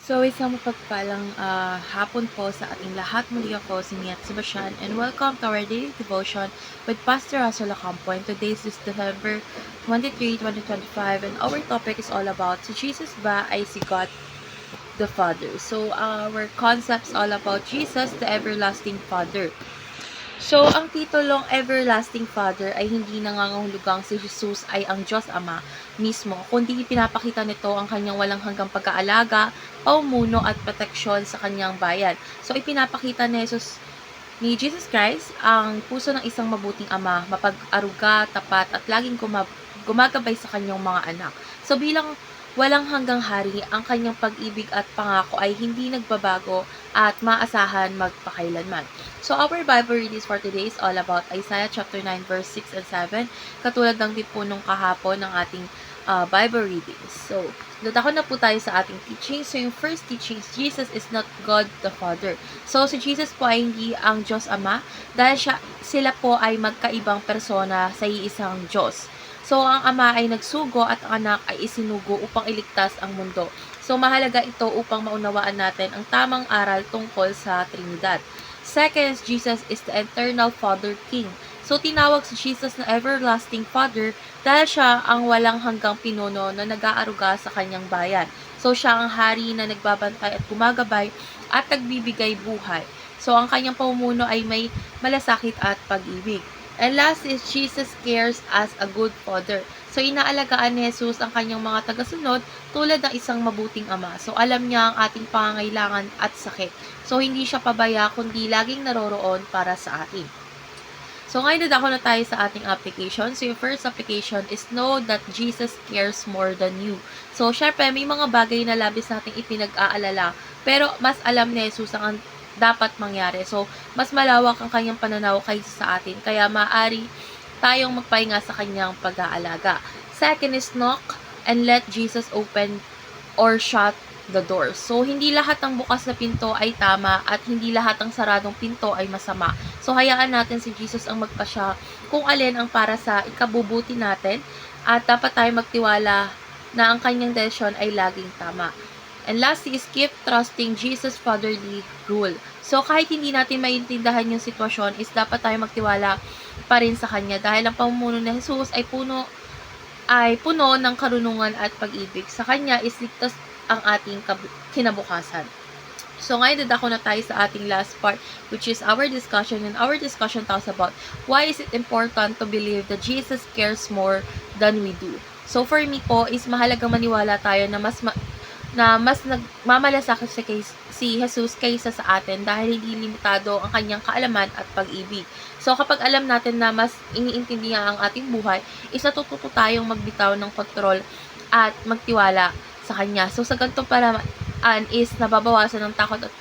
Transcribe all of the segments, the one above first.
So, isang mapagpalang hapon po sa ating lahat. Muli ako si Miat Sebastian and welcome to our daily devotion with Pastor Russell Ocampo. And today is December 23, 2025 and our topic is all about si Jesus ba ay si God the Father. So, our concept is all about Jesus, the everlasting Father. So, ang titulong Everlasting Father ay hindi nangangahulugang si Jesus ay ang Diyos Ama mismo, kundi pinapakita nito ang kanyang walang hanggang pag-aalaga, paumuno at proteksyon sa kanyang bayan. So, ipinapakita ni Jesus Christ ang puso ng isang mabuting ama, mapag-aruga, tapat at laging gumagabay sa kanyang mga anak. So, bilang walang hanggang hari, ang kanyang pag-ibig at pangako ay hindi nagbabago at maasahan magpakailanman. So, our Bible readings for today is all about Isaiah chapter 9 verse 6 and 7, katulad ng din po nung kahapon ng ating Bible readings. So, dadako na po tayo sa ating teaching. So, yung first teaching is Jesus is not God the Father. So, si Jesus po ay hindi ang Diyos Ama dahil sila po ay magkaibang persona sa iisang Diyos. So, ang Ama ay nagsugo at ang Anak ay isinugo upang iligtas ang mundo. So, mahalaga ito upang maunawaan natin ang tamang aral tungkol sa Trinidad. Second, Jesus is the eternal Father King. So, tinawag si Jesus na everlasting Father dahil siya ang walang hanggang pinuno na nag-aaruga sa kanyang bayan. So, siya ang hari na nagbabantay at gumagabay at nagbibigay buhay. So, ang kanyang pamumuno ay may malasakit at pag-ibig. And last is Jesus cares as a good father. So, inaalagaan ni Jesus ang kanyang mga tagasunod tulad ng isang mabuting ama. So, alam niya ang ating pangangailangan at sakit. So, hindi siya pabaya, kundi laging naroroon para sa atin. So, ngayon dadako na tayo sa ating application. So, yung first application is know that Jesus cares more than you. So, syempre, may mga bagay na labis nating ipinag-aalala, pero mas alam ni Jesus ang dapat mangyari. So, mas malawak ang kanyang pananaw kaysa sa atin. Kaya, maaari tayong magpahinga sa kanyang pag-aalaga. Second is knock and let Jesus open or shut the door. So, hindi lahat ng bukas na pinto ay tama at hindi lahat ng saradong pinto ay masama. So, hayaan natin si Jesus ang magpasya kung alin ang para sa ikabubuti natin at dapat tayo magtiwala na ang kanyang desisyon ay laging tama. And lastly is keep trusting Jesus' fatherly rule. So, kahit hindi natin maintindihan yung sitwasyon, is dapat tayo magtiwala pa rin sa Kanya dahil ang pamumuno ni Jesus ay puno ng karunungan at pag-ibig. Sa Kanya is ligtas ang ating kinabukasan. So, ngayon dadako na tayo sa ating last part, which is our discussion. And our discussion talks about why is it important to believe that Jesus cares more than we do. So, for me po, is mahalagang maniwala tayo na mas nagmamalasakit si Jesus kaysa sa atin dahil hindi limitado ang kanyang kaalaman at pag-ibig. So, kapag alam natin na mas iniintindihan ang ating buhay, is natututo tayong magbitaw ng kontrol at magtiwala sa kanya. So, sa ganitong paraan is nababawasan ng takot at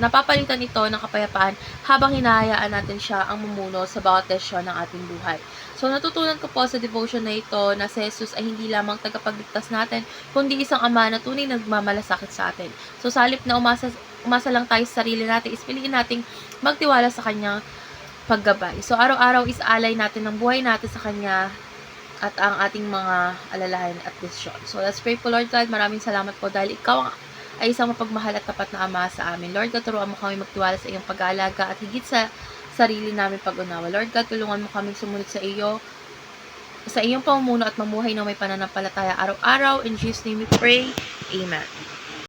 napapalitan ito ng kapayapaan habang hinahayaan natin siya ang mumuno sa bawat desisyon ng ating buhay. So, natutunan ko po sa devotion na ito na si Jesus ay hindi lamang tagapagligtas natin, kundi isang ama na tunay na nagmamalasakit sa atin. So, sa halip na umasa lang tayo sa sarili natin, is piliin nating magtiwala sa kanyang paggabay. So, araw-araw is alay natin ng buhay natin sa kanya at ang ating mga alalahanin at desisyon. So, let's pray po, Lord God. Maraming salamat po dahil ikaw ay isang mapagmahal at tapat na ama sa amin. Lord God, turuan mo kami magtiwala sa iyong pag-aalaga at higit sa sarili namin pag-unawa. Lord God, tulungan mo kami sumunod sa iyong pamumuno at mamuhay na may pananampalataya araw-araw. In Jesus' name we pray. Amen.